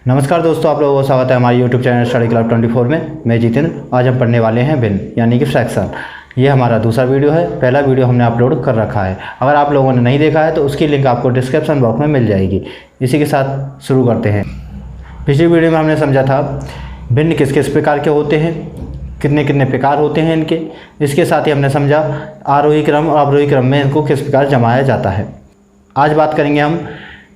नमस्कार दोस्तों, आप लोगों का स्वागत है हमारे YouTube चैनल स्टडी क्लब 24 में। मैं जितेंद्र। आज हम पढ़ने वाले हैं भिन्न यानी कि फ्रैक्शन। ये हमारा दूसरा वीडियो है। पहला वीडियो हमने अपलोड कर रखा है। अगर आप लोगों ने नहीं देखा है तो उसकी लिंक आपको डिस्क्रिप्शन बॉक्स में मिल जाएगी। इसी के साथ शुरू करते हैं। पिछली वीडियो में हमने समझा था भिन्न किस किस प्रकार के होते हैं, कितने कितने प्रकार होते हैं इनके। इसके साथ ही हमने समझा आरोही क्रम और अवरोही क्रम में इनको किस प्रकार जमाया जाता है। आज बात करेंगे हम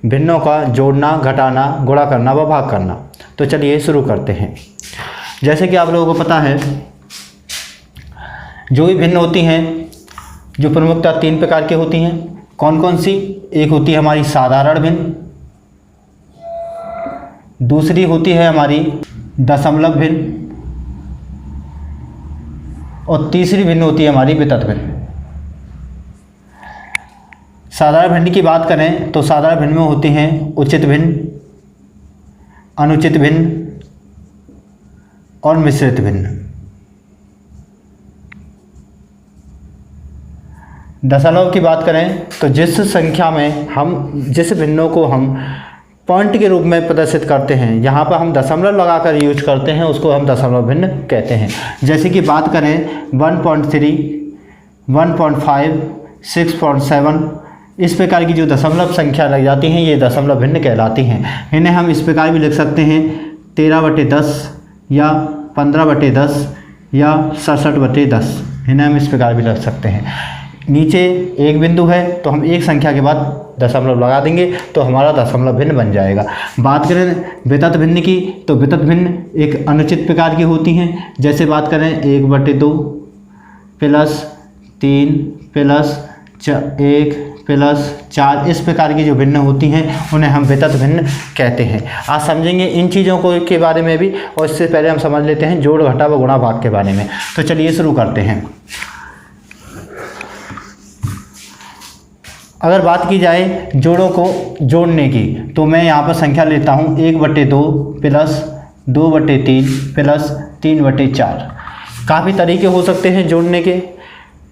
भिन्नों का जोड़ना, घटाना, गुणा करना व भाग करना। तो चलिए शुरू करते हैं। जैसे कि आप लोगों को पता है जो भी भिन्न होती हैं, जो प्रमुखतः तीन प्रकार की होती हैं। कौन कौन सी? एक होती है हमारी साधारण भिन्न, दूसरी होती है हमारी दशमलव भिन्न और तीसरी भिन्न होती है हमारी वितत भिन्न। साधारण भिन्न की बात करें तो साधारण भिन्न में होती हैं उचित भिन्न, अनुचित भिन्न और मिश्रित भिन्न। दशमलव की बात करें तो जिस संख्या में जिस भिन्नों को हम पॉइंट के रूप में प्रदर्शित करते हैं, यहाँ पर हम दशमलव लगाकर यूज करते हैं, उसको हम दशमलव भिन्न कहते हैं। जैसे कि बात करें 1.3, 1.5, 6.7, इस प्रकार की जो दशमलव संख्या लग जाती हैं ये दशमलव भिन्न कहलाती हैं। इन्हें हम इस प्रकार भी लिख सकते हैं 13/10 या 15/10 या 67/10। इन्हें हम इस प्रकार भी लिख सकते हैं। नीचे एक बिंदु है तो हम एक संख्या के बाद दशमलव लगा देंगे तो हमारा दशमलव भिन्न बन जाएगा। बात करें वितत भिन्न की तो वितत भिन्न एक अनुचित प्रकार की होती हैं। जैसे बात करें 1/2 प्लस 3 प्लस 1 प्लस 4, इस प्रकार की जो भिन्न होती हैं उन्हें हम वितत भिन्न कहते हैं। आज समझेंगे इन चीज़ों को के बारे में भी, और इससे पहले हम समझ लेते हैं जोड़, घटा व गुणा, भाग के बारे में। तो चलिए शुरू करते हैं। अगर बात की जाए जोड़ों को जोड़ने की तो मैं यहाँ पर संख्या लेता हूँ 1/2 प्लस 2/3 प्लस 3/4। काफ़ी तरीके हो सकते हैं जोड़ने के।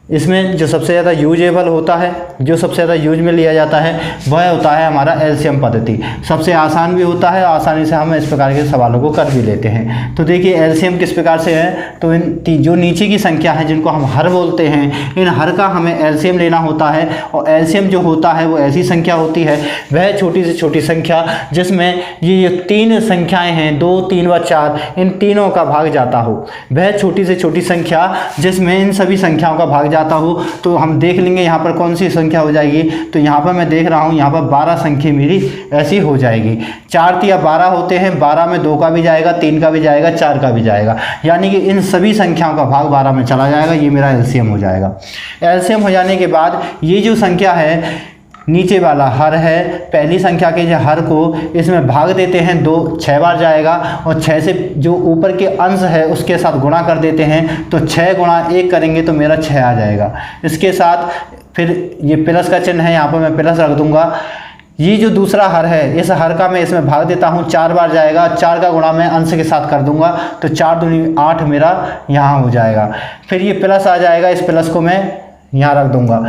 इसमें जो सबसे ज़्यादा यूजेबल होता है, जो सबसे ज़्यादा यूज में लिया जाता है, वह होता है हमारा एलसीएम पद्धति। सबसे आसान भी होता है, आसानी से हम इस प्रकार के सवालों को कर भी लेते हैं। तो देखिए एलसीएम किस प्रकार से है। तो इन जो नीचे की संख्या है जिनको हम हर बोलते हैं, इन हर का हमें एलसीएम लेना होता है। और एलसीएम जो होता है वो ऐसी संख्या होती है, वह छोटी से छोटी संख्या जिसमें ये तीन संख्याएँ हैं, 2, 3 व 4, इन तीनों का भाग जाता हो। वह छोटी से छोटी संख्या जिसमें इन सभी संख्याओं का भाग जाता हो। तो हम देख लेंगे यहाँ पर कौन सी संख्या हो जाएगी। तो यहाँ पर मैं देख रहा हूँ, यहाँ पर 12 संख्या मेरी ऐसी हो जाएगी। 4 या 12 होते हैं, 12 में 2 का भी जाएगा, 3 का भी जाएगा, 4 का भी जाएगा, यानी कि इन सभी संख्याओं का भाग 12 में चला जाएगा। ये मेरा एलसीएम हो जाएगा। एलसीएम हो जाने के बाद ये जो संख्या है, नीचे वाला हर है, पहली संख्या के जो हर को इसमें भाग देते हैं 2, 6 बार जाएगा। और 6 से जो ऊपर के अंश है उसके साथ गुणा कर देते हैं, तो 6 गुणा 1 करेंगे तो मेरा 6 आ जाएगा। इसके साथ फिर ये प्लस का चिन्ह है, यहाँ पर मैं प्लस रख दूंगा। ये जो दूसरा हर है, इस हर का मैं इसमें भाग देता हूँ, 4 बार जाएगा। 4 का गुणा मैं अंश के साथ कर दूंगा, तो 4 दूनी 8 मेरा यहाँ हो जाएगा। फिर ये प्लस आ जाएगा, इस प्लस को मैं यहाँ रख दूंगा।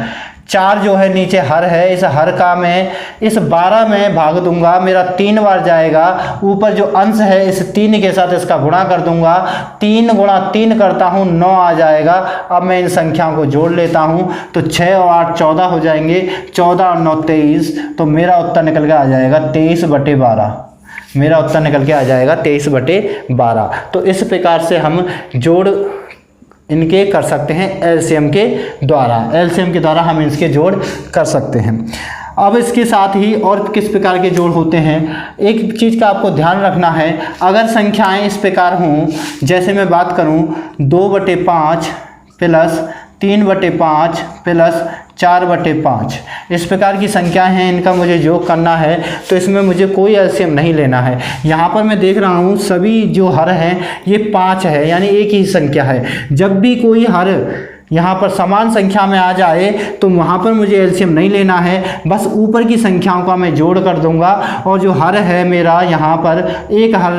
4 जो है नीचे हर है, इस हर का मैं इस 12 में भाग दूंगा, मेरा 3 बार जाएगा। ऊपर जो अंश है इस 3 के साथ इसका गुणा कर दूंगा, 3 गुणा 3 करता हूँ, 9 आ जाएगा। अब मैं इन संख्याओं को जोड़ लेता हूँ, तो 6 और 8 14 हो जाएंगे, 14 और 9 23। तो मेरा उत्तर निकल के आ जाएगा 23/12। मेरा उत्तर निकल के आ जाएगा 23/12। तो इस प्रकार से हम जोड़ इनके कर सकते हैं एलसीएम के द्वारा। एलसीएम के द्वारा हम इसके जोड़ कर सकते हैं। अब इसके साथ ही और किस प्रकार के जोड़ होते हैं, एक चीज़ का आपको ध्यान रखना है। अगर संख्याएं इस प्रकार हों, जैसे मैं बात करूं 2/5 प्लस 3/5 प्लस 4/5, इस प्रकार की संख्याएं हैं, इनका मुझे योग करना है। तो इसमें मुझे कोई एलसीएम नहीं लेना है। यहाँ पर मैं देख रहा हूँ सभी जो हर हैं ये 5 है, यानी एक ही संख्या है। जब भी कोई हर यहाँ पर समान संख्या में आ जाए तो वहाँ पर मुझे एलसीएम नहीं लेना है, बस ऊपर की संख्याओं का मैं जोड़ कर दूंगा। और जो हर है मेरा यहाँ पर एक हर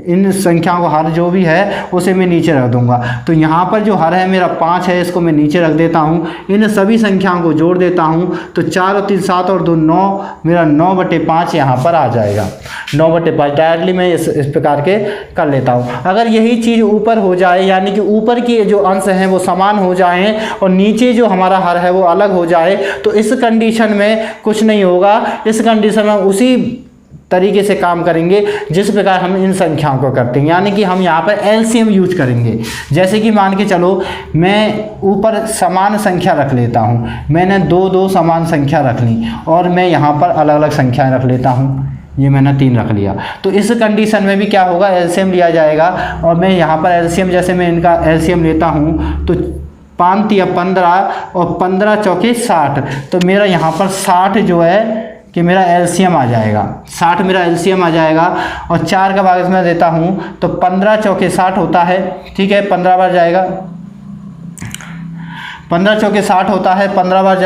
इन संख्याओं का हर जो भी है उसे मैं नीचे रख दूंगा। तो यहाँ पर जो हर है मेरा 5 है, इसको मैं नीचे रख देता हूँ। इन सभी संख्याओं को जोड़ देता हूँ तो 4 और 3 7 और 2 9, मेरा 9/5 यहाँ पर आ जाएगा। 9/5 डायरेक्टली मैं इस प्रकार के कर लेता हूँ। अगर यही चीज़ ऊपर हो जाए, यानी कि ऊपर की जो अंश हैं वो समान हो जाएं और नीचे जो हमारा हर है वो अलग हो जाए, तो इस कंडीशन में कुछ नहीं होगा। इस कंडीशन में उसी तरीके से काम करेंगे जिस प्रकार हम इन संख्याओं को करते हैं, यानी कि हम यहाँ पर एलसीएम यूज करेंगे। जैसे कि मान के चलो मैं ऊपर समान संख्या रख लेता हूँ, मैंने 2 समान संख्या रख ली और मैं यहाँ पर अलग अलग संख्याएं रख लेता हूँ, ये मैंने 3 रख लिया। तो इस कंडीशन में भी क्या होगा, एलसीएम लिया जाएगा। और मैं यहाँ पर एलसीएम, जैसे मैं इनका एलसीएम लेता हूँ तो 5 या 15 और 15 चौके 60, तो मेरा यहाँ पर 60 जो है कि मेरा एलसीएम आ जाएगा। 60 मेरा एलसीएम आ जाएगा और 4 का भाग इसमें देता हूँ तो 15 चौके 60 होता है। ठीक है, 15 बार जाएगा, 15 चौके 60 होता है, 15 बार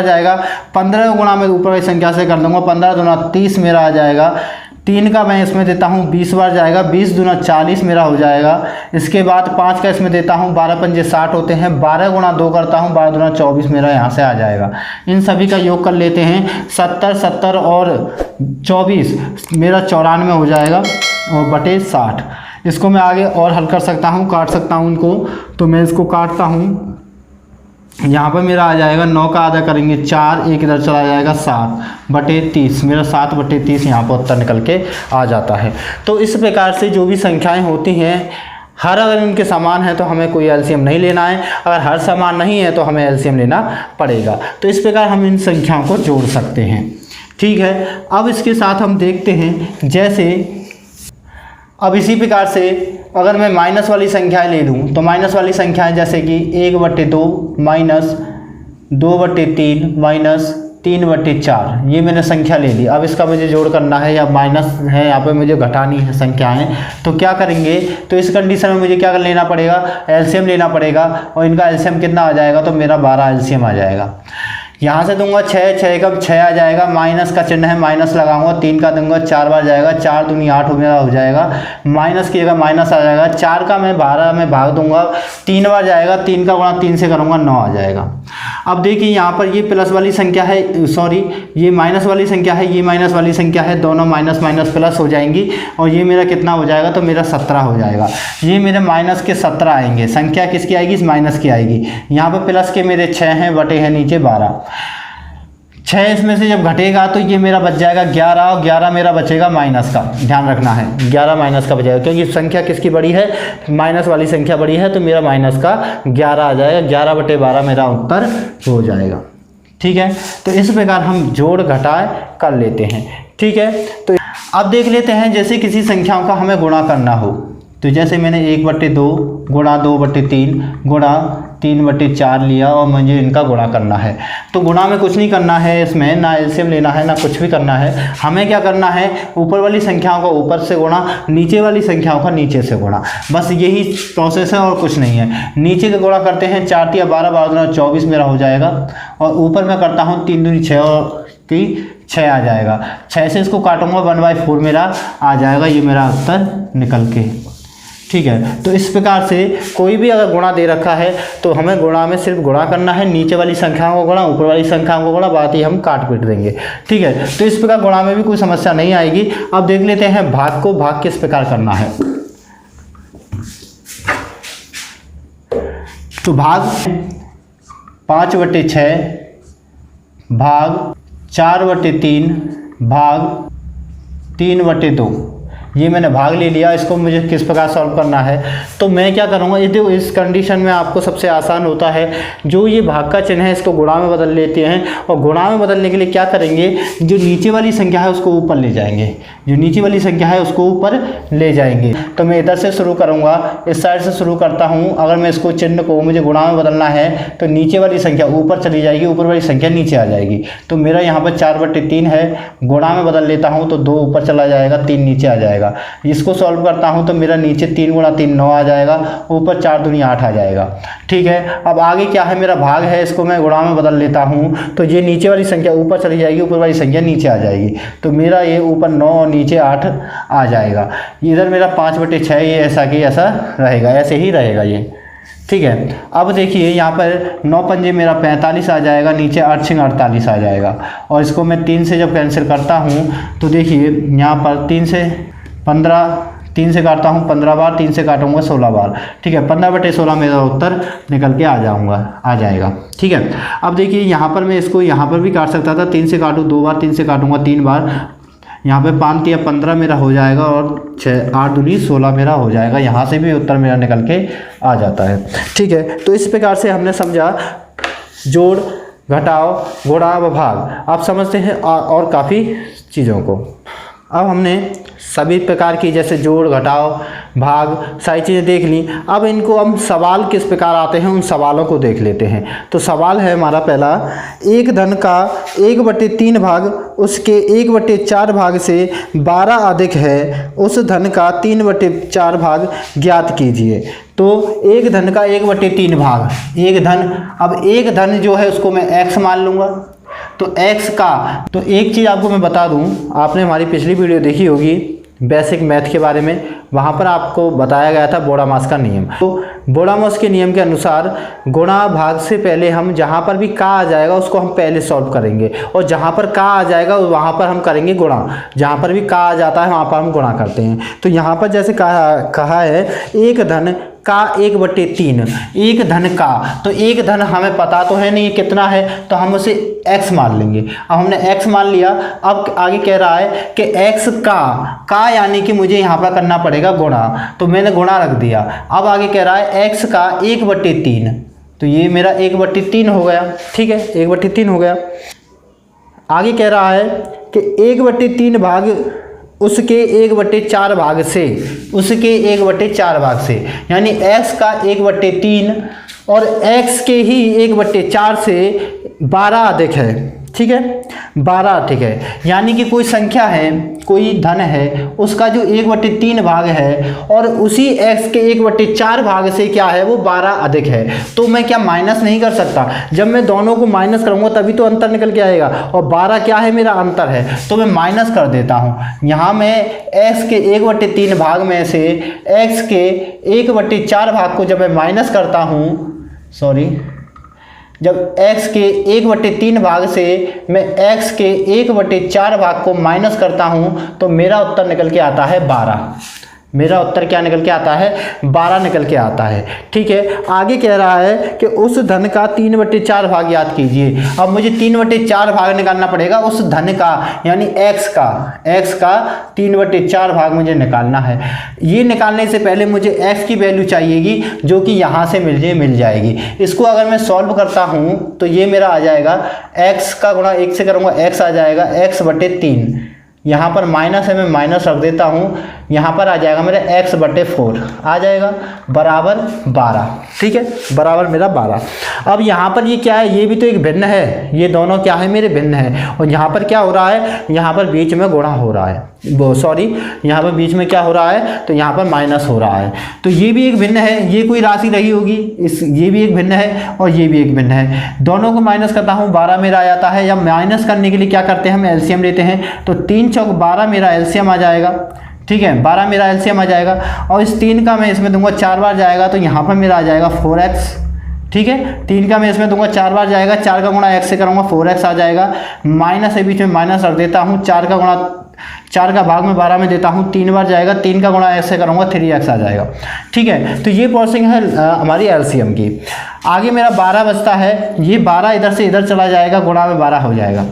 जाएगा। 15 गुणा में ऊपर वाली संख्या से कर दूंगा, 15 दूना 30 मेरा आ जाएगा। 3 का मैं इसमें देता हूँ 20 बार जाएगा, 20 दूना 40 मेरा हो जाएगा। इसके बाद 5 का इसमें देता हूँ, 12 पंजे 60 होते हैं, 12 गुणा 2 करता हूँ, 12 दूना 24 मेरा यहाँ से आ जाएगा। इन सभी का योग कर लेते हैं, 70 और 24 मेरा 94 हो जाएगा और बटे 60। इसको मैं आगे और हल कर सकता हूँ, काट सकता हूँ इनको, तो मैं इसको काटता हूँ। यहाँ पर मेरा आ जाएगा 9 का आधा करेंगे 4, 1 इधर चला जाएगा 7/30, मेरा 7/30 यहाँ पर उत्तर निकल के आ जाता है। तो इस प्रकार से जो भी संख्याएं होती हैं, हर अगर इनके समान है तो हमें कोई एलसीएम नहीं लेना है, अगर हर समान नहीं है तो हमें एलसीएम लेना पड़ेगा। तो इस प्रकार हम इन संख्याओं को जोड़ सकते हैं। ठीक है, अब इसके साथ हम देखते हैं, जैसे अब इसी प्रकार से अगर मैं माइनस वाली संख्याएं ले लूँ तो माइनस वाली संख्याएं जैसे कि 1/2 माइनस 2/3 माइनस 3/4, ये मैंने संख्या ले ली। अब इसका मुझे जोड़ करना है या माइनस है, यहाँ पे मुझे घटानी है संख्याएं, तो क्या करेंगे, तो इस कंडीशन में मुझे क्या लेना पड़ेगा, एलसीएम लेना पड़ेगा। और इनका एलसीएम कितना आ जाएगा, तो मेरा 12 एलसीएम आ जाएगा। यहाँ से दूंगा 6 का 6 आ जाएगा, माइनस का चिन्ह है माइनस लगाऊंगा, 3 का दूंगा 4 बार जाएगा, 4 दूनी 8 मेरा हो जाएगा, माइनस की जगह माइनस आ जाएगा। 4 का मैं 12 में भाग दूंगा, 3 बार जाएगा, 3 का गुणा 3 से करूंगा 9 आ जाएगा। अब देखिए यहाँ पर ये प्लस वाली संख्या है, सॉरी ये माइनस वाली संख्या है, ये माइनस वाली संख्या है, दोनों माइनस माइनस प्लस हो जाएंगी और ये मेरा कितना हो जाएगा, तो मेरा 17 हो जाएगा। ये मेरे माइनस के 17 आएंगे, संख्या किसकी आएगी, माइनस की आएगी। यहाँ पर प्लस के मेरे 6 हैं, बटे हैं नीचे 12, 6 इसमें से जब घटेगा तो ये मेरा बच जाएगा 11 और 11 मेरा बचेगा माइनस का, ध्यान रखना है 11 माइनस का बचेगा, क्योंकि संख्या किसकी बड़ी है, माइनस वाली संख्या बड़ी है, तो मेरा माइनस का 11 आ जाएगा, 11/12 मेरा उत्तर हो जाएगा। ठीक है, तो इस प्रकार हम जोड़ घटाए कर लेते हैं। ठीक है, तो अब देख लेते हैं, जैसे किसी संख्याओं का हमें गुणा करना हो, तो जैसे मैंने 1/2 गुणा 2/3 गुणा 3/4 लिया और मुझे इनका गुणा करना है। तो गुणा में कुछ नहीं करना है, इसमें ना एलसीएम लेना है ना कुछ भी करना है। हमें क्या करना है, ऊपर वाली संख्याओं का ऊपर से गुणा, नीचे वाली संख्याओं का नीचे से गुणा, बस यही प्रोसेस है और कुछ नहीं है। नीचे का गुणा करते हैं, 4 या 12 12 24 मेरा हो जाएगा और ऊपर मैं करता हूँ 3 दूनी 6 और 6 आ जाएगा। 6 से इसको काटूंगा 1/4 मेरा आ जाएगा, ये मेरा उत्तर निकल के। ठीक है, तो इस प्रकार से कोई भी अगर गुणा दे रखा है तो हमें गुणा में सिर्फ गुणा करना है, नीचे वाली संख्याओं को गुणा, ऊपर वाली संख्याओं को गुणा, बात ही हम काट पीट देंगे। ठीक है, तो इस प्रकार गुणा में भी कोई समस्या नहीं आएगी। अब देख लेते हैं भाग को, भाग किस प्रकार करना है। तो भाग 5/6 भाग 4/3 भाग 3/2, ये मैंने भाग ले लिया। इसको मुझे किस प्रकार सॉल्व करना है, तो मैं क्या करूँगा, ये देखो इस कंडीशन में आपको सबसे आसान होता है, जो ये भाग का चिन्ह है इसको गुणा में बदल लेते हैं और गुणा में बदलने के लिए क्या करेंगे, जो नीचे वाली संख्या है उसको ऊपर ले जाएंगे, जो नीचे वाली संख्या है उसको ऊपर ले जाएंगे। तो मैं इधर से शुरू करूँगा, इस साइड से शुरू करता हूँ। अगर मैं इसको चिन्ह को मुझे गुणा में बदलना है तो नीचे वाली संख्या ऊपर चली जाएगी, ऊपर वाली संख्या नीचे आ जाएगी। तो मेरा यहाँ पर 4/3 है, गुणा में बदल लेता हूँ तो 2 ऊपर चला जाएगा, 3 नीचे आ जाएगा। जाएगा। इसको सॉल्व करता हूँ तो मेरा नीचे 3 गुणा 3 9 आ जाएगा, ऊपर 4 दूनी 8 आ जाएगा। ठीक है, अब आगे क्या है, मेरा भाग है, इसको मैं गुणा में बदल लेता हूँ तो ये नीचे वाली संख्या ऊपर चली जाएगी, ऊपर वाली संख्या नीचे आ जाएगी, तो मेरा ये ऊपर 9 और नीचे 8 आ जाएगा। इधर मेरा 5/6 ये ऐसा कि ऐसा रहेगा, ऐसे ही रहेगा ये। ठीक है, अब देखिए यहाँ पर 9 पंजे मेरा 45 आ जाएगा, नीचे 8 छिंग 48 आ जाएगा, और इसको मैं 3 से जब कैंसिल करता हूँ तो देखिए यहाँ पर 3 से 15, 3 से काटता हूँ 15 बार, 3 से काटूंगा 16 बार। ठीक है, 15/16 मेरा उत्तर निकल के आ जाएगा। ठीक है, अब देखिए यहाँ पर मैं इसको यहाँ पर भी काट सकता था, 3 से काटूँ 2 बार, 3 से काटूंगा 3 बार, यहाँ पे 5 या 15 मेरा हो जाएगा, और 6 8 दूनी 16 मेरा हो जाएगा। यहाँ से भी उत्तर मेरा निकल के आ जाता है। ठीक है, तो इस प्रकार से हमने समझा जोड़, घटाव, गुणा व भाग। आप समझते हैं और काफ़ी चीज़ों को। अब हमने सभी प्रकार की जैसे जोड़, घटाव, भाग सारी चीज़ें देख ली। अब इनको हम सवाल किस प्रकार आते हैं उन सवालों को देख लेते हैं। तो सवाल है हमारा पहला, एक धन का 1/3 भाग उसके 1/4 भाग से 12 अधिक है, उस धन का 3/4 भाग ज्ञात कीजिए। तो एक धन का 1/3 भाग, एक धन, अब एक धन जो है उसको मैं x मान लूँगा, तो x का, तो एक चीज़ आपको मैं बता दूं, आपने हमारी पिछली वीडियो देखी होगी बेसिक मैथ के बारे में, वहाँ पर आपको बताया गया था बोडामास का नियम। तो बोडामास के नियम के अनुसार गुणा भाग से पहले हम जहाँ पर भी का आ जाएगा उसको हम पहले सॉल्व करेंगे, और जहाँ पर का आ जाएगा वहाँ पर हम करेंगे गुणा। जहाँ पर भी का आ जाता है वहाँ पर हम गुणा करते हैं। तो यहाँ पर जैसे कहा है एक धन का 1/3, एक धन का, तो एक धन हमें पता तो है नहीं कितना है, तो हम उसे x मान लेंगे। अब हमने x मान लिया, अब आगे कह रहा है कि x का यानी कि मुझे यहाँ पर करना पड़ेगा गुणा, तो मैंने गुणा रख दिया। अब आगे कह रहा है x का 1/3, तो ये मेरा 1/3 हो गया। ठीक है, 1/3 हो गया। आगे कह रहा है कि 1/3 भाग उसके 1/4 भाग से, उसके 1/4 भाग से, यानी x का 1/3 और x के ही 1/4 से 12 अधिक है। ठीक है, 12 ठीक है, यानी कि कोई संख्या है, कोई धन है, उसका जो 1/3 भाग है और उसी x के 1/4 भाग से क्या है वो 12 अधिक है, तो मैं क्या माइनस नहीं कर सकता? जब मैं दोनों को माइनस करूंगा तभी तो अंतर निकल के आएगा, और 12 क्या है मेरा अंतर है, तो मैं माइनस कर देता हूँ। यहाँ मैं x के 1/3 भाग में से x के 1/4 भाग को जब मैं माइनस करता हूँ, जब x के 1/3 भाग से मैं x के 1/4 भाग को माइनस करता हूँ तो मेरा उत्तर निकल के आता है 12। मेरा उत्तर क्या निकल के आता है? 12 निकल के आता है। ठीक है, आगे कह रहा है कि उस धन का 3/4 भाग याद कीजिए। अब मुझे 3/4 भाग निकालना पड़ेगा उस धन का, यानी x का 3/4 भाग मुझे निकालना है। ये निकालने से पहले मुझे x की वैल्यू चाहिएगी जो कि यहाँ से मिल जाएगी। इसको अगर मैं सॉल्व करता हूँ तो ये मेरा आ जाएगा x का गुणा 1 से करूँगा, x आ जाएगा x/3, यहाँ पर माइनस है मैं माइनस रख देता हूँ, यहाँ पर आ जाएगा मेरा x/4 आ जाएगा बराबर 12। ठीक है, बराबर मेरा 12। अब यहाँ पर ये क्या है, ये भी तो एक भिन्न है, ये दोनों क्या है मेरे भिन्न है, और यहाँ पर क्या हो रहा है, यहाँ पर बीच में गुणा हो रहा है, यहाँ पर बीच में क्या हो रहा है, तो यहाँ पर माइनस हो रहा है। तो ये भी एक भिन्न है, ये कोई राशि रही होगी, ये भी एक भिन्न है और ये भी एक भिन्न है। दोनों को माइनस करता हूँ 12 मेरा आ जाता है। या माइनस करने के लिए क्या करते हैं, हम एलसीएम लेते हैं, तो 3 चौक 12 मेरा एलसीएम आ जाएगा। ठीक है, 12 मेरा एलसीएम आ जाएगा, और इस 3 का मैं इसमें दूंगा 4 बार जाएगा, तो यहाँ पर मेरा आ जाएगा 4x। ठीक है, 3 का मैं इसमें दूंगा 4 बार जाएगा, 4 का गुणा x से करूँगा 4x आ जाएगा, माइनस है बीच में माइनस रख देता हूँ, 4 का गुणा 4 का भाग में 12 में देता हूँ, 3 बार जाएगा, 3 का गुणा x से करूँगा 3x आ जाएगा। ठीक है, तो ये प्रोसेसिंग है हमारी एलसीएम की। आगे मेरा 12 बचता है, ये 12 इधर से इधर चला जाएगा, गुणा में 12 हो जाएगा।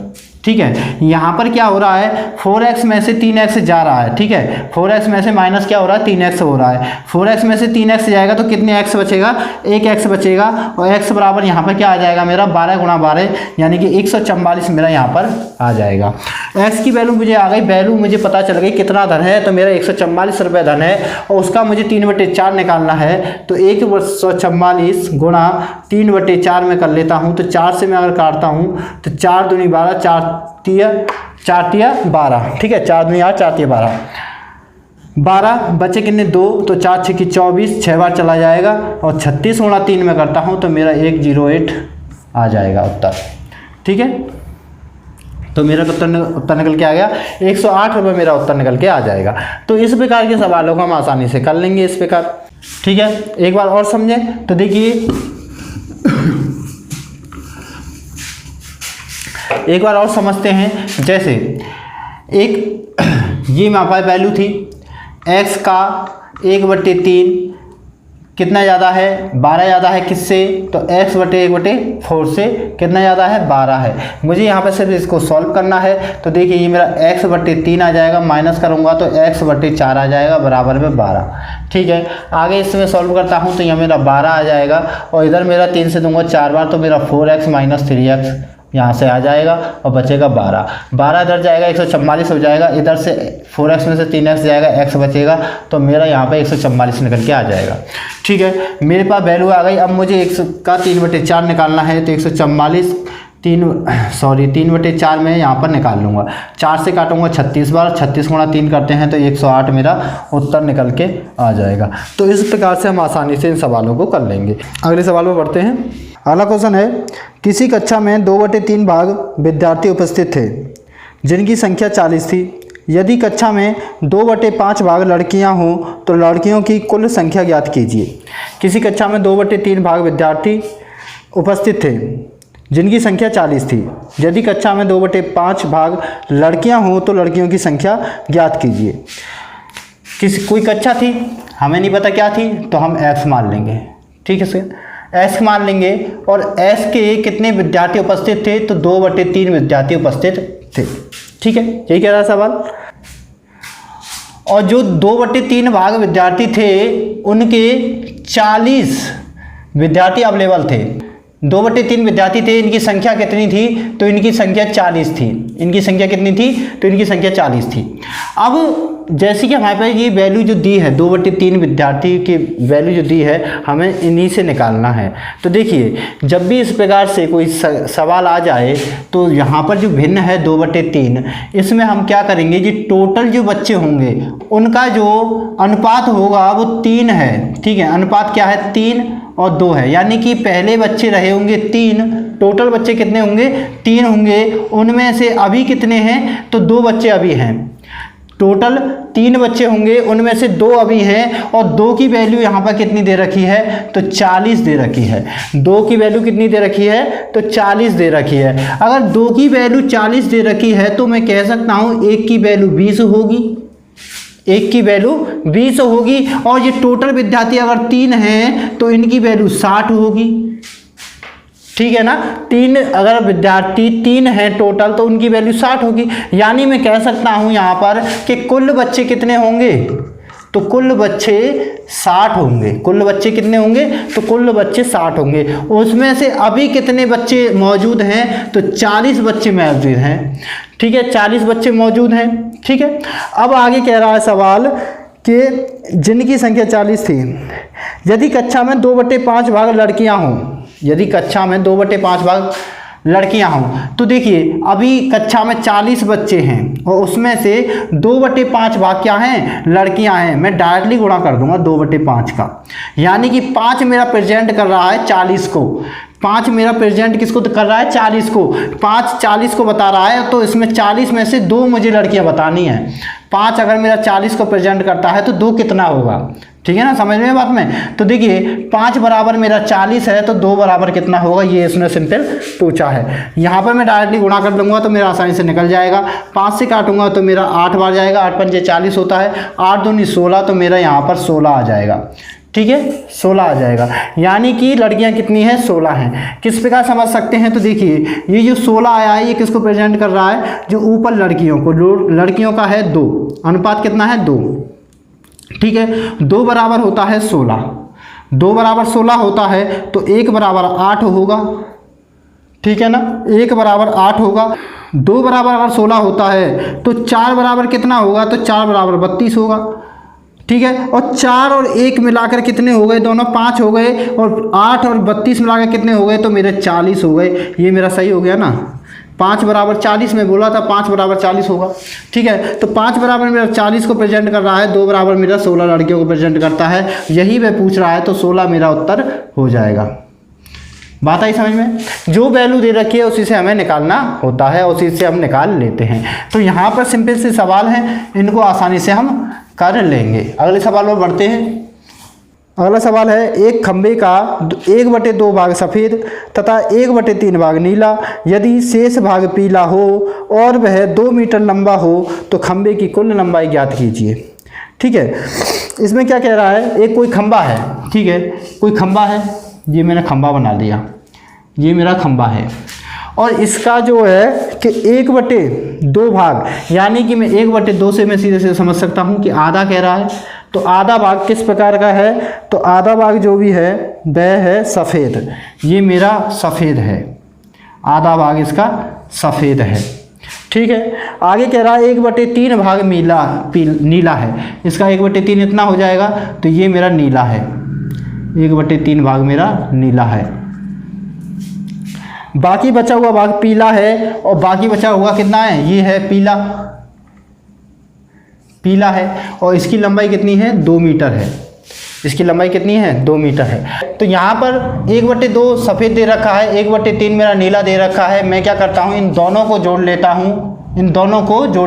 ठीक है, यहाँ पर क्या हो रहा है, 4x में से 3x जा रहा है। ठीक है, 4x में से माइनस क्या हो रहा है, 3x हो रहा है। 4x में से 3x जाएगा तो कितने x बचेगा, 1x बचेगा, और x बराबर यहाँ पर क्या आ जाएगा मेरा 12 गुणा 12, यानी कि 144 मेरा यहाँ पर आ जाएगा। x की वैल्यू मुझे आ गई, वैल्यू मुझे पता चल गई कितना धन है, तो मेरा 144 रुपये धन है, और उसका मुझे 3/4 निकालना है, तो 144 गुणा 3/4 में कर लेता हूँ। तो 4 से मैं अगर काटता हूँ तो 4 दूनी 12, 4 तिया 12। ठीक है, 4 दूनी 8, 4 तिया 12। 12 बचे कितने 2, तो 4 6 की 24, 6 बार चला जाएगा और 36 गुणा 3 में करता हूँ तो मेरा 108 आ जाएगा उत्तर। ठीक है, तो मेरा उत्तर निकल के आ गया 108 रुपये मेरा उत्तर निकल के आ जाएगा। तो इस प्रकार के सवालों को हम आसानी से कर लेंगे इस प्रकार। ठीक है, एक बार और समझें तो देखिए, एक बार और समझते हैं। जैसे एक ये हमारे पास वैल्यू थी x का 1/3 कितना ज़्यादा है 12 ज़्यादा है किससे, तो x बटे 1/4 से कितना ज़्यादा है 12 है। मुझे यहाँ पर सिर्फ इसको सॉल्व करना है। तो देखिए ये मेरा x/3 आ जाएगा, माइनस करूँगा तो x/4 आ जाएगा बराबर में 12। ठीक है, आगे इसमें सॉल्व करता हूँ तो यहाँ मेरा 12 आ जाएगा और इधर मेरा 3 से दूंगा 4 बार तो मेरा 4x - 3x यहाँ से आ जाएगा और बचेगा 12 इधर जाएगा 144 हो जाएगा, इधर से 4x में से 3x जाएगा, x बचेगा तो मेरा यहाँ पे 144 निकल के आ जाएगा। ठीक है, मेरे पास वैल्यू आ गई। अब मुझे x का 3/4 निकालना है तो 144 3/4 में यहाँ पर निकाल लूँगा। 4 से काटूंगा 36 बार, 36 गुणा 3 करते हैं तो 108 मेरा उत्तर निकल के आ जाएगा। तो इस प्रकार से हम आसानी से इन सवालों को कर लेंगे। अगले सवाल में बढ़ते हैं। अगला क्वेश्चन है, किसी कक्षा में 2/3 भाग विद्यार्थी उपस्थित थे जिनकी संख्या 40 थी। यदि कक्षा में 2/5 भाग लड़कियां हों तो लड़कियों की कुल संख्या ज्ञात कीजिए। किसी कक्षा में 2/3 भाग विद्यार्थी उपस्थित थे जिनकी संख्या 40 थी। यदि कक्षा में 2/5 भाग लड़कियां हों तो लड़कियों की संख्या ज्ञात कीजिए। कोई कक्षा थी, हमें नहीं पता क्या थी, तो हम x मान लेंगे। ठीक है सर, x मान लेंगे और s के कितने विद्यार्थी उपस्थित थे, तो 2/3 विद्यार्थी उपस्थित थे। ठीक है, यही कह रहा है सवाल। और जो 2/3 भाग विद्यार्थी थे उनके 40 विद्यार्थी अवेलेबल थे। 2/3 विद्यार्थी थे, इनकी संख्या कितनी थी, तो इनकी संख्या 40 थी। इनकी संख्या कितनी थी, तो इनकी संख्या 40 थी। अब जैसे कि हमारे पास ये वैल्यू जो दी है 2/3 विद्यार्थी की वैल्यू जो दी है हमें इन्हीं से निकालना है। तो देखिए जब भी इस प्रकार से कोई सवाल आ जाए तो यहाँ पर जो भिन्न है 2/3, इसमें हम क्या करेंगे जी, टोटल जो बच्चे होंगे उनका जो अनुपात होगा वो 3 है। ठीक है, अनुपात क्या है 3 और 2 है, यानी कि पहले बच्चे रहे होंगे 3, टोटल बच्चे कितने होंगे 3 होंगे। उनमें से अभी कितने हैं, तो 2 बच्चे अभी हैं। टोटल 3 बच्चे होंगे, उनमें से 2 अभी हैं और 2 की वैल्यू यहाँ पर कितनी दे रखी है, तो 40 दे रखी है। 2 की वैल्यू कितनी दे रखी है, तो 40 दे रखी है। अगर 2 की वैल्यू 40 दे रखी है तो मैं कह सकता हूँ 1 की वैल्यू 20 होगी, 1 की वैल्यू 20 होगी। और ये टोटल विद्यार्थी अगर 3 हैं तो इनकी वैल्यू 60 होगी। ठीक है ना, 3 अगर विद्यार्थी 3 हैं टोटल तो उनकी वैल्यू 60 होगी। यानी मैं कह सकता हूं यहाँ पर कि कुल बच्चे कितने होंगे, तो कुल बच्चे 60 होंगे। कुल बच्चे कितने होंगे, तो कुल बच्चे 60 होंगे। उसमें से अभी कितने बच्चे मौजूद हैं, तो 40 बच्चे मौजूद हैं। ठीक है, 40 बच्चे मौजूद हैं। ठीक है, अब आगे कह रहा है सवाल कि जिनकी संख्या 40 थी, यदि कक्षा में 2/5 भाग लड़कियां हों, यदि कक्षा में 2/5 भाग लड़कियां हों, तो देखिए अभी कक्षा में 40 बच्चे हैं और उसमें से 2/5 भाग क्या हैं, लड़कियां हैं। मैं डायरेक्टली गुणा कर दूंगा 2/5 का, यानी कि 5 मेरा प्रेजेंट कर रहा है 40 को। 5 मेरा प्रेजेंट किसको कर रहा है, 40 को। 5 40 को बता रहा है, तो इसमें 40 में से 2 मुझे लड़कियां बतानी है। 5 अगर मेरा 40 को प्रेजेंट करता है तो 2 कितना होगा। ठीक है ना, समझ में बात में। तो देखिए 5 बराबर मेरा 40 है तो 2 बराबर कितना होगा, ये इसने सिंपल पूछा है। यहाँ पर मैं डायरेक्टली गुणा कर दूंगा तो मेरा आसानी से निकल जाएगा। 5 से काटूंगा तो मेरा 8 बार जाएगा, 8 पंजे 40 होता है, 8 दूनी 16, तो मेरा यहाँ पर 16 आ जाएगा। ठीक है, 16 आ जाएगा, यानी कि लड़कियां कितनी हैं, 16 हैं। किस प्रकार समझ सकते हैं, तो देखिए ये जो 16 आया है ये किसको प्रेजेंट कर रहा है, जो ऊपर लड़कियों को। लड़कियों का है 2, अनुपात कितना है 2। ठीक है, 2 बराबर होता है 16, 2 बराबर 16 होता है तो 1 बराबर 8 होगा। ठीक है ना, 1 बराबर 8 होगा। 2 बराबर अगर 16 होता है तो 4 बराबर कितना होगा, तो 4 बराबर 32 होगा। ठीक है, और 4 और 1 मिलाकर कितने हो गए, दोनों 5 हो गए, और 8 और 32 मिलाकर कितने हो गए, तो मेरे 40 हो गए। ये मेरा सही हो गया ना, 5 बराबर 40 में बोला था, 5 बराबर 40 होगा। ठीक है, तो 5 बराबर मेरा 40 को प्रेजेंट कर रहा है, 2 बराबर मेरा 16 लड़कियों को प्रेजेंट करता है, यही वह पूछ रहा है, तो 16 मेरा उत्तर हो जाएगा। बात आई समझ में? जो वैल्यू दे रखी है उसी से हमें निकालना होता है, उसी से हम निकाल लेते हैं। तो यहाँ पर सिंपल से सवाल हैं, इनको आसानी से हम कर लेंगे। अगले सवाल में बढ़ते हैं। अगला सवाल है, एक खंबे का 1/2 भाग सफ़ेद तथा 1/3 भाग नीला, यदि शेष भाग पीला हो और वह 2 मीटर लंबा हो तो खंबे की कुल लंबाई ज्ञात कीजिए। ठीक है, इसमें क्या कह रहा है, एक कोई खंबा है, ठीक है, कोई खंबा है, ये मैंने खंबा बना लिया, ये मेरा खंबा है, और इसका जो है कि 1/2 भाग, यानी कि मैं 1/2 से मैं सीधे से समझ सकता हूँ कि आधा कह रहा है। तो आधा भाग किस प्रकार का है, तो आधा भाग जो भी है वह है सफ़ेद, ये मेरा सफ़ेद है, आधा भाग इसका सफ़ेद है। ठीक है, आगे कह रहा है 1/3 भाग नीला है, इसका 1/3 इतना हो जाएगा, तो ये मेरा नीला है, 1/3 भाग मेरा नीला है। बाकी बचा हुआ भाग पीला है, और बाकी बचा हुआ कितना है, ये है पीला है, और इसकी लंबाई कितनी है, 2 मीटर है, इसकी लंबाई कितनी है, 2 मीटर है। तो यहाँ पर 1/2 सफ़ेद दे रखा है, 1/3 मेरा नीला दे रखा है। मैं क्या करता हूँ, इन दोनों को जोड़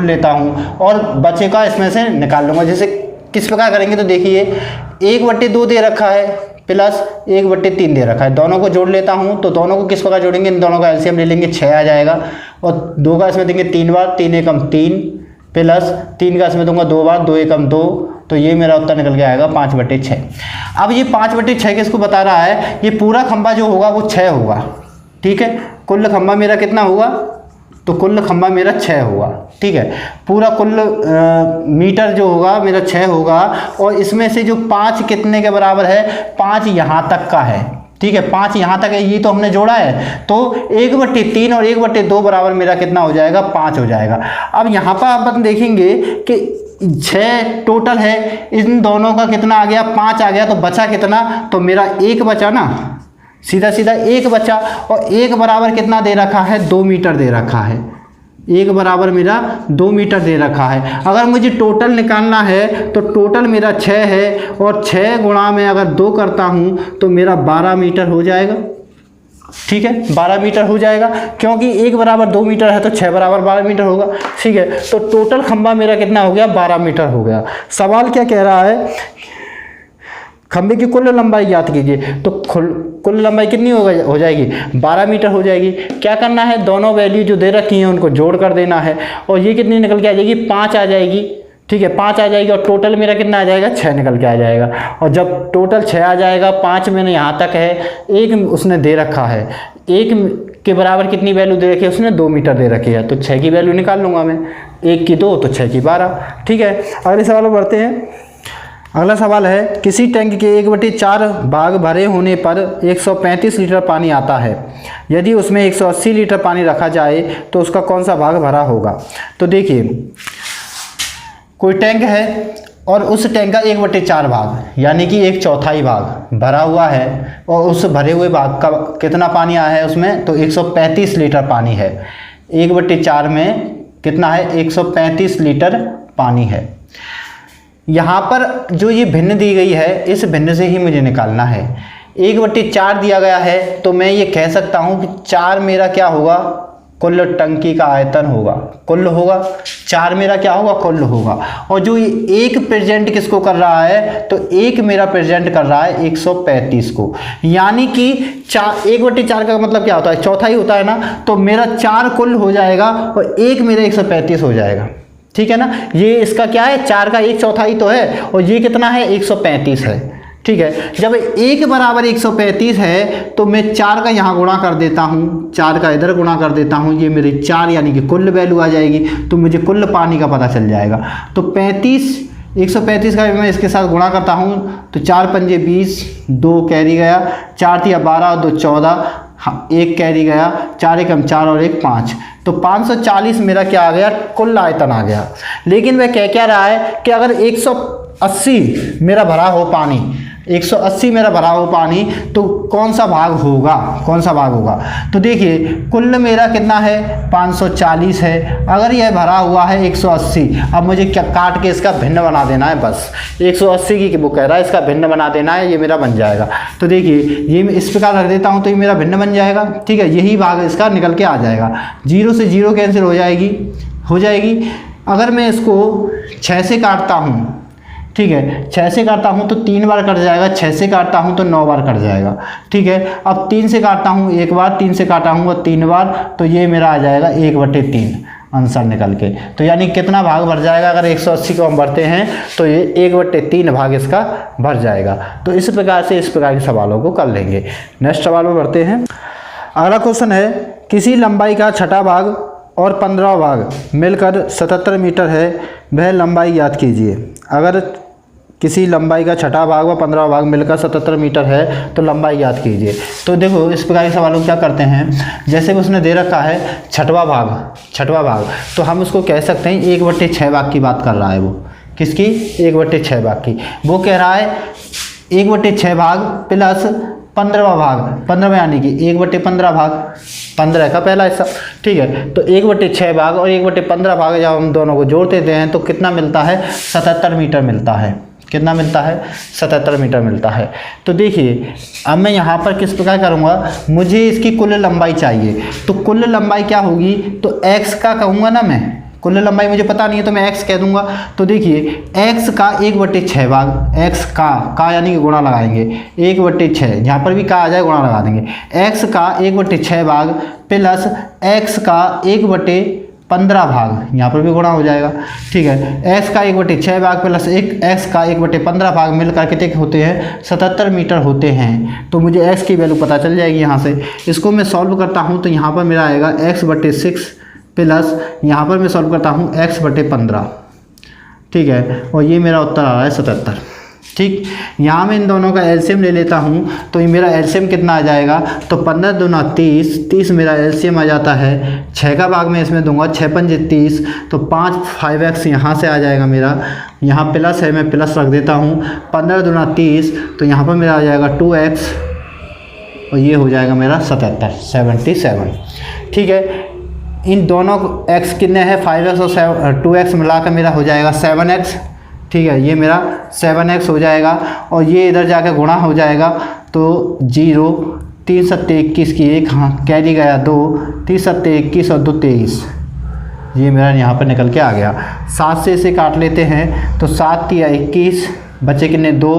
लेता हूँ, और बचे का इसमें से निकाल लूँगा। जैसे किस प्रकार करेंगे, तो देखिए 1/2 दे रखा है प्लस 1/3 दे रखा है, दोनों को जोड़ लेता हूँ। तो दोनों को किस प्रकार जोड़ेंगे, इन दोनों का एलसीएम ले लेंगे, 6 आ जाएगा, और 2 का इसमें देंगे 3 बार, 3 एकम 3 प्लस 3 का इसमें दूंगा 2 बार, 2 एकम 2, तो ये मेरा उत्तर निकल के आएगा 5/6। अब ये 5/6 किसको बता रहा है, ये पूरा खंबा जो होगा वो 6 होगा। ठीक है, कुल खंबा मेरा कितना होगा, तो कुल खंबा मेरा 6 होगा। ठीक है, पूरा कुल मीटर जो होगा मेरा 6 होगा, और इसमें से जो 5 कितने के बराबर है, 5 यहाँ तक का है। ठीक है, 5 यहाँ तक है, ये तो हमने जोड़ा है, तो 1/3 और 1/2 बराबर मेरा कितना हो जाएगा, 5 हो जाएगा। अब यहाँ पर अपन देखेंगे कि 6 टोटल है, इन दोनों का कितना आ गया, 5 आ गया, तो बचा कितना, तो मेरा 1 बचा ना, सीधा 1 बचा, और 1 बराबर कितना दे रखा है, 2 मीटर दे रखा है, 1 बराबर मेरा 2 मीटर दे रखा है। अगर मुझे टोटल निकालना है तो टोटल मेरा 6 है, और 6 गुणा में अगर 2 करता हूँ तो मेरा 12 मीटर हो जाएगा। ठीक है, 12 मीटर हो जाएगा, क्योंकि 1 बराबर 2 मीटर है तो 6 बराबर 12 मीटर होगा। ठीक है, तो टोटल खंबा मेरा कितना हो गया, 12 मीटर हो गया। सवाल क्या कह रहा है, खंबे की कुल लंबाई ज्ञात कीजिए। तो कुल लंबाई कितनी हो जाएगी, 12 मीटर हो जाएगी। क्या करना है, दोनों वैल्यू जो दे रखी हैं उनको जोड़ कर देना है, और ये कितनी निकल के आ जाएगी, 5 आ जाएगी। ठीक है, 5 आ जाएगी, और टोटल मेरा कितना आ जाएगा, 6 निकल के आ जाएगा। और जब टोटल 6 आ जाएगा, 5 मैंने यहाँ तक है, 1 उसने दे रखा है, 1 के बराबर कितनी वैल्यू दे रखी है, उसने 2 मीटर दे रखी है, तो 6 की वैल्यू निकाल लूँगा मैं, 1 की 2 तो 6 की 12। ठीक है, अगले सवाल में बढ़ते हैं। अगला सवाल है, किसी टैंक के 1/4 भाग भरे होने पर 135 लीटर पानी आता है, यदि उसमें 180 लीटर पानी रखा जाए तो उसका कौन सा भाग भरा होगा। तो देखिए, कोई टैंक है और उस टैंक का 1/4 भाग, यानी कि 1/4 भाग भरा हुआ है, और उस भरे हुए भाग का कितना पानी आया है उसमें, तो 135 लीटर पानी है। 1/4 में कितना है, 135 लीटर पानी है। यहाँ पर जो ये भिन्न दी गई है, इस भिन्न से ही मुझे निकालना है। 1/4 दिया गया है, तो मैं ये कह सकता हूँ कि 4 मेरा क्या होगा, कुल टंकी का आयतन होगा, कुल होगा 4 मेरा क्या होगा, कुल होगा। और जो ये 1 प्रेजेंट किसको कर रहा है, तो 1 मेरा प्रेजेंट कर रहा है 135 को, यानी कि 1/4 का मतलब क्या होता है, चौथाई होता है ना, तो मेरा 4 कुल हो जाएगा और 1 मेरा 135 हो जाएगा। ठीक है ना, ये इसका क्या है, 4 का 1/4 तो है, और ये कितना है, 135 है। ठीक है, जब 1 बराबर 135 है तो मैं 4 का यहाँ गुणा कर देता हूँ, 4 का इधर गुणा कर देता हूँ, ये मेरी 4 यानी कि कुल वैल्यू आ जाएगी, तो मुझे कुल पानी का पता चल जाएगा। तो 135 का मैं इसके साथ गुणा करता हूँ, तो 4 पंजे 20, 2 कैरी गया, 4 तिया 12 और 2 14, 1 कैरी गया, 4 एकम 4 और 1 5, तो 540 मेरा क्या आ गया, कुल आयतन आ गया। लेकिन वह कह क्या रहा है कि अगर 180 मेरा भरा हो पानी, 180 मेरा भरा हो पानी, तो कौन सा भाग होगा, कौन सा भाग होगा। तो देखिए कुल मेरा कितना है 540 है, अगर यह भरा हुआ है 180, अब मुझे क्या काट के इसका भिन्न बना देना है, बस 180 की वो कह रहा है इसका भिन्न बना देना है, ये मेरा बन जाएगा। तो देखिए ये मैं इस प्रकार रख देता हूँ तो ये मेरा भिन्न बन जाएगा, ठीक है, यही भाग इसका निकल के आ जाएगा। 0 से 0 कैंसिल हो जाएगी। अगर मैं इसको 6 से काटता हूँ, ठीक है, 6 से काटता हूँ तो 3 बार कट जाएगा, 6 से काटता हूँ तो 9 बार कट जाएगा, ठीक है। अब 3 से काटता हूँ 1 बार, 3 से काटा हूँ 3 बार, तो ये मेरा आ जाएगा 1/3 आंसर निकल के। तो यानी कितना भाग भर जाएगा, अगर 180 को हम भरते हैं तो ये 1/3 भाग इसका भर जाएगा। तो इस प्रकार से इस प्रकार के सवालों को कर लेंगे। नेक्स्ट सवाल में बढ़ते हैं। अगला क्वेश्चन है, किसी लंबाई का छठा भाग और 15वां भाग मिलकर 77 मीटर है, वह लंबाई ज्ञात कीजिए। अगर किसी लंबाई का छठा भाग व 15वां भाग मिलकर 77 मीटर है तो लंबाई ज्ञात कीजिए। तो देखो इस प्रकार के सवालों को क्या करते हैं, जैसे कि उसने दे रखा है छठवां भाग, तो हम उसको कह सकते हैं 1/6 भाग की बात कर रहा है वो, किसकी 1/6 भाग की। वो कह रहा है 1/6 भाग प्लस 15वां भाग, 15वां यानी कि 1/15 भाग, 15 का पहला हिस्सा, ठीक है। तो 1/6 भाग और 1/15 भाग जब हम दोनों को जोड़ देते हैं तो कितना मिलता है, 77 मीटर मिलता है। कितना मिलता है, 77 मीटर मिलता है। तो देखिए अब मैं यहाँ पर किस प्रकार करूँगा, मुझे इसकी कुल लंबाई चाहिए, तो कुल लंबाई क्या होगी, तो x का कहूँगा ना मैं, कुल लंबाई मुझे पता नहीं है तो मैं x कह दूंगा। तो देखिए x का 1/6 भाग, x का यानी कि गुणा लगाएंगे 1/6, यहाँ पर भी का आ जाए गुणा लगा देंगे, x का 1/6 भाग प्लस x का 1/15 भाग, यहाँ पर भी गुणा हो जाएगा, ठीक है। x का 1/6 भाग प्लस x का 1/15 भाग मिलकर कितने होते हैं, 77 मीटर होते हैं। तो मुझे x की वैल्यू पता चल जाएगी यहाँ से। इसको मैं सॉल्व करता हूँ तो यहाँ पर मेरा आएगा x/6 प्लस यहाँ पर मैं सॉल्व करता हूँ x/15, ठीक है, और ये मेरा उत्तर आ रहा है 77, ठीक। यहाँ मैं इन दोनों का एलसीएम ले लेता हूँ तो ये मेरा एलसीएम कितना आ जाएगा, तो 15 दूना 30, 30 मेरा एलसीएम आ जाता है। 6 का भाग मैं इसमें दूंगा, 6 पंजे 30, तो 5x यहाँ से आ जाएगा मेरा, यहाँ प्लस है मैं प्लस रख देता हूँ, 15 दूना 30, तो यहाँ पर मेरा आ जाएगा 2x और ये हो जाएगा मेरा 77, ठीक है। इन दोनों x कितने हैं, 5x और 2x मिलाकर मेरा हो जाएगा 7x, ठीक है, ये मेरा 7x हो जाएगा और ये इधर जाकर गुणा हो जाएगा, तो 0, 3 सत्ते 21 की 1, हाँ कैरी गया 2, 3 सत्ते 21 और 2 23, ये मेरा यहाँ पर निकल के आ गया। 7 से इसे काट लेते हैं तो 7 तिया 21, बचे कितने 2,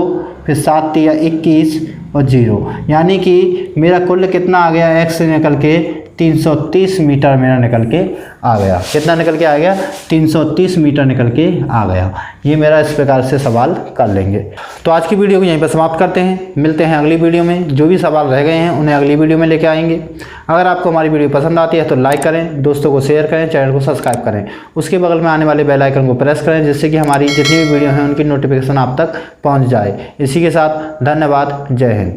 फिर 7 तिया 21 और 0, यानी कि मेरा कुल कितना आ गया, x से निकल के 330 मीटर मेरा निकल के आ गया। कितना निकल के आ गया, 330 मीटर निकल के आ गया। ये मेरा इस प्रकार से सवाल कर लेंगे। तो आज की वीडियो को यहीं पर समाप्त करते हैं, मिलते हैं अगली वीडियो में। जो भी सवाल रह गए हैं उन्हें अगली वीडियो में लेके आएंगे। अगर आपको हमारी वीडियो पसंद आती है तो लाइक करें, दोस्तों को शेयर करें, चैनल को सब्सक्राइब करें, उसके बगल में आने वाले बेल आइकन को प्रेस करें, जिससे कि हमारी जितनी भी वीडियो हैं उनकी नोटिफिकेशन आप तक पहुँच जाए। इसी के साथ धन्यवाद, जय हिंद।